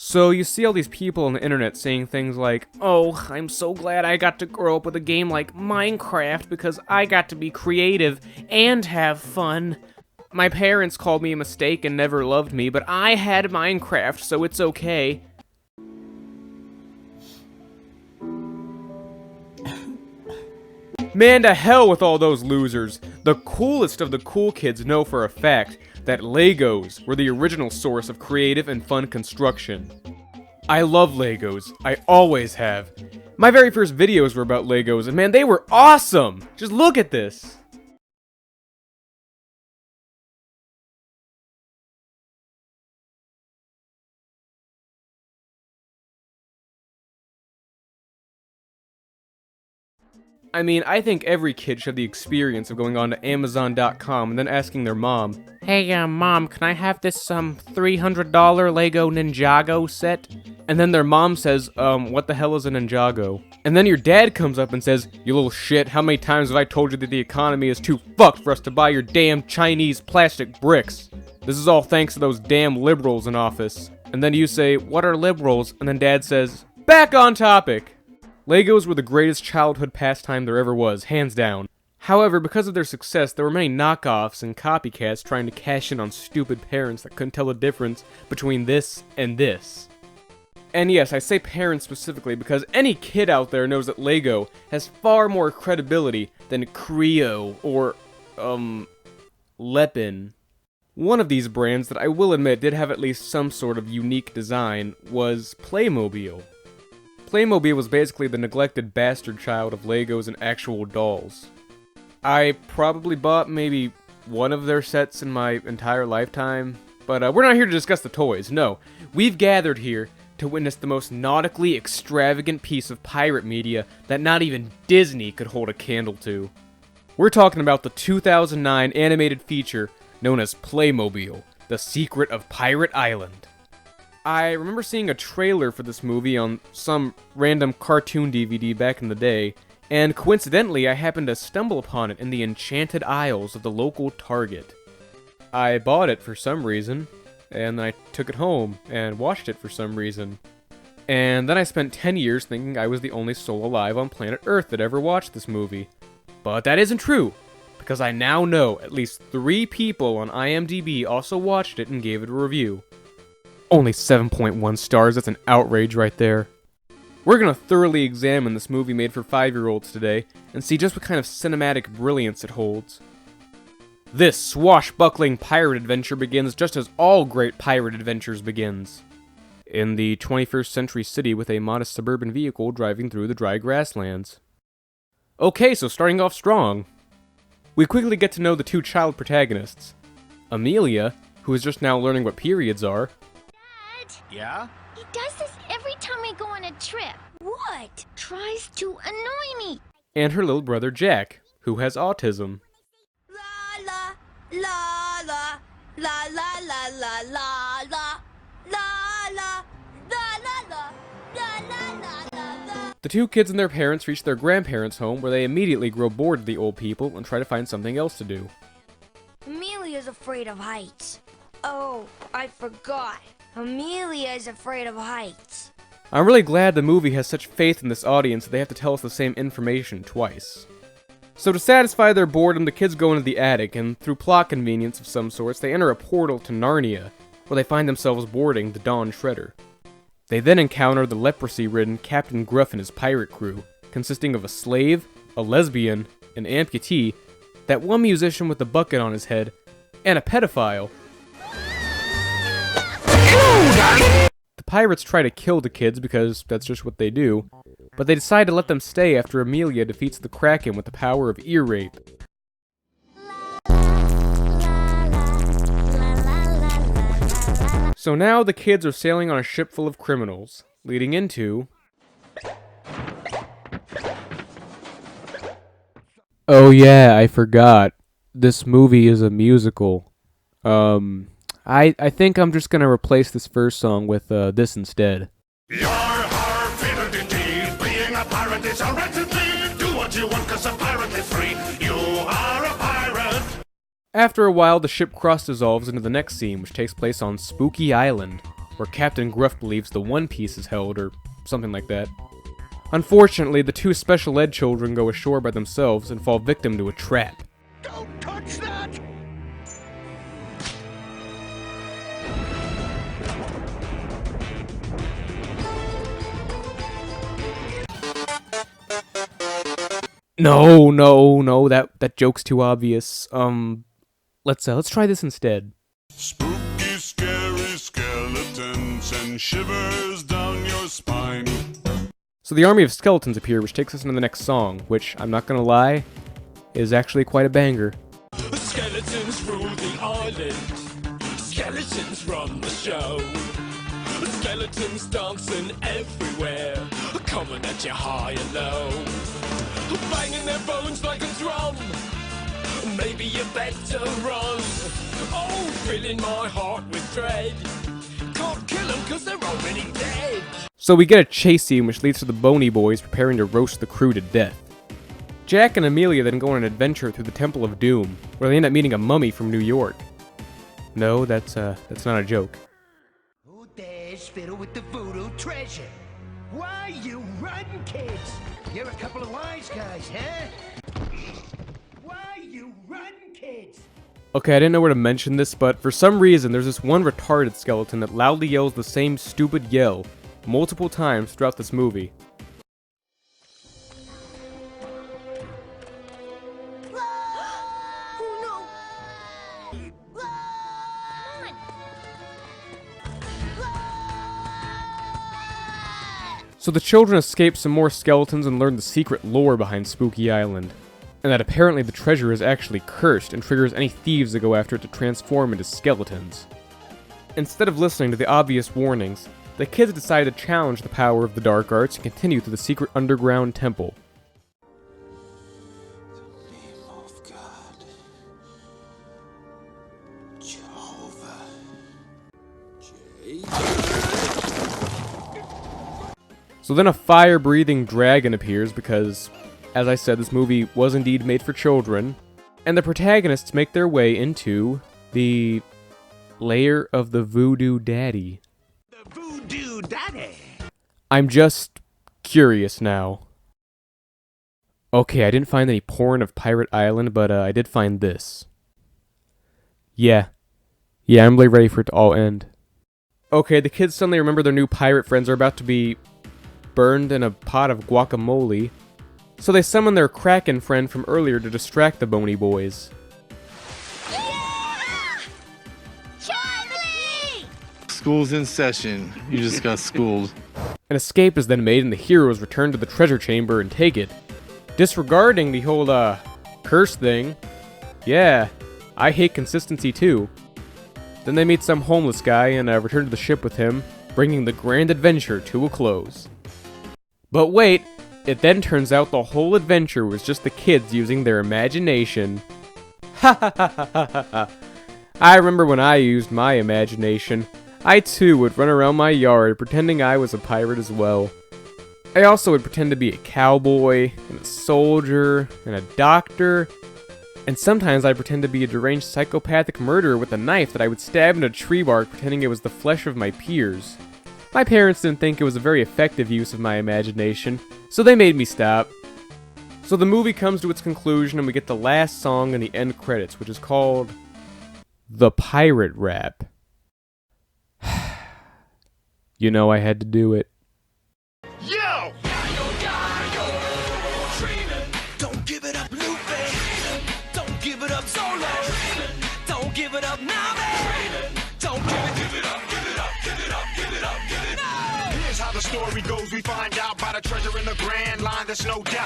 So you see all these people on the internet saying things like, "Oh, I'm so glad I got to grow up with a game like Minecraft because I got to be creative and have fun. My parents called me a mistake and never loved me, but I had Minecraft, so it's okay." Man, to hell with all those losers. The coolest of the cool kids know for a fact that Legos were the original source of creative and fun construction. I love Legos. I always have. My very first videos were about Legos, and man, they were awesome! Just look at this! I mean, I think every kid should have the experience of going on to Amazon.com and then asking their mom, "Hey, Mom, can I have this, $300 Lego Ninjago set?" And then their mom says, what the hell is a Ninjago? And then your dad comes up and says, "You little shit, how many times have I told you that the economy is too fucked for us to buy your damn Chinese plastic bricks? This is all thanks to those damn liberals in office." And then you say, "What are liberals?" And then dad says, "Back on topic!" Legos were the greatest childhood pastime there ever was, hands down. However, because of their success, there were many knockoffs and copycats trying to cash in on stupid parents that couldn't tell the difference between this and this. And yes, I say parents specifically because any kid out there knows that Lego has far more credibility than Creo or, Lepin. One of these brands that I will admit did have at least some sort of unique design was Playmobil. Playmobil was basically the neglected bastard child of Legos and actual dolls. I probably bought maybe one of their sets in my entire lifetime, but we're not here to discuss the toys, no. We've gathered here to witness the most nautically extravagant piece of pirate media that not even Disney could hold a candle to. We're talking about the 2009 animated feature known as Playmobil, The Secret of Pirate Island. I remember seeing a trailer for this movie on some random cartoon DVD back in the day, and coincidentally I happened to stumble upon it in the enchanted aisles of the local Target. I bought it for some reason, and then I took it home and watched it for some reason. And then I spent 10 years thinking I was the only soul alive on planet Earth that ever watched this movie. But that isn't true, because I now know at least 3 people on IMDb also watched it and gave it a review. Only 7.1 stars, that's an outrage right there. We're gonna thoroughly examine this movie made for 5-year-olds today, and see just what kind of cinematic brilliance it holds. This swashbuckling pirate adventure begins just as all great pirate adventures begins. In the 21st century city with a modest suburban vehicle driving through the dry grasslands. Okay, so starting off strong. We quickly get to know the 2 child protagonists. Amelia, who is just now learning what periods are. Yeah? He does this every time we go on a trip. What? Tries to annoy me. And her little brother Jack, who has autism. La la la la la la la la la la la la la la la. The 2 kids and their parents reach their grandparents' home where they immediately grow bored of the old people and try to find something else to do. Amelia's afraid of heights. Oh, I forgot. Amelia is afraid of heights. I'm really glad the movie has such faith in this audience that they have to tell us the same information twice. So to satisfy their boredom, the kids go into the attic, and through plot convenience of some sorts, they enter a portal to Narnia, where they find themselves boarding the Dawn Shredder. They then encounter the leprosy-ridden Captain Gruff and his pirate crew, consisting of a slave, a lesbian, an amputee, that one musician with a bucket on his head, and a pedophile. The pirates try to kill the kids because that's just what they do, but they decide to let them stay after Amelia defeats the Kraken with the power of ear rape. So now the kids are sailing on a ship full of criminals, leading into... Oh yeah, I forgot. This movie is a musical. I think I'm just gonna replace this first song with this instead. Yar, har, fiddle indeed. Being a pirate is a right to bleed. Do what you want, cause a pirate is free. You are a pirate. After a while, the ship cross dissolves into the next scene, which takes place on Spooky Island. where Captain Gruff believes the One Piece is held, or something like that. Unfortunately, the two special ed children go ashore by themselves and fall victim to a trap. Don't touch that! No, that joke's too obvious. Let's try this instead. Spooky, scary skeletons and shivers down your spine. So the army of skeletons appear, which takes us into the next song, which, I'm not gonna lie, is actually quite a banger. Skeletons rule the island. Skeletons run the show. Skeletons dancing everywhere, coming at you high and low, banging their bones like a drum. Maybe you better run. Oh, filling my heart with dread. Can't kill them 'cause they're already dead. So we get a chase scene which leads to the Boney Boys preparing to roast the crew to death. Jack and Amelia then go on an adventure through the Temple of Doom, where they end up meeting a mummy from New York. No, that's not a joke. Oh, there's Fiddle with the voodoo treasure. Why you run, kids? You're a couple of wise guys, huh? Why you run, kids? Okay, I didn't know where to mention this, but for some reason there's this one retarded skeleton that loudly yells the same stupid yell multiple times throughout this movie. So the children escape some more skeletons and learn the secret lore behind Spooky Island, and that apparently the treasure is actually cursed and triggers any thieves that go after it to transform into skeletons. Instead of listening to the obvious warnings, the kids decide to challenge the power of the dark arts and continue through the secret underground temple. So then a fire-breathing dragon appears because, as I said, this movie was indeed made for children, and the protagonists make their way into the lair of the Voodoo Daddy. The Voodoo Daddy. I'm just curious now. Okay, I didn't find any porn of Pirate Island, but I did find this. Yeah, I'm really ready for it to all end. Okay, the kids suddenly remember their new pirate friends are about to be burned in a pot of guacamole, so they summon their Kraken friend from earlier to distract the Boney Boys. Yeah! Charlie! School's in session. You just got schooled. An escape is then made and the heroes return to the treasure chamber and take it, disregarding the whole, curse thing. Yeah, I hate consistency too. Then they meet some homeless guy and return to the ship with him, bringing the grand adventure to a close. But wait, it then turns out the whole adventure was just the kids using their imagination. Ha ha ha ha ha ha. I remember when I used my imagination. I too would run around my yard pretending I was a pirate as well. I also would pretend to be a cowboy, and a soldier, and a doctor, and sometimes I'd pretend to be a deranged psychopathic murderer with a knife that I would stab into a tree bark pretending it was the flesh of my peers. My parents didn't think it was a very effective use of my imagination, so they made me stop. So the movie comes to its conclusion and we get the last song in the end credits, which is called The Pirate Rap. You know I had to do it. Yo! Don't give it up, Lupe. Don't give it up, Solo. Don't give it up, Nami. Don't give it up. Here's how the story goes. We find out about a treasure in the Grand Line, there's no doubt.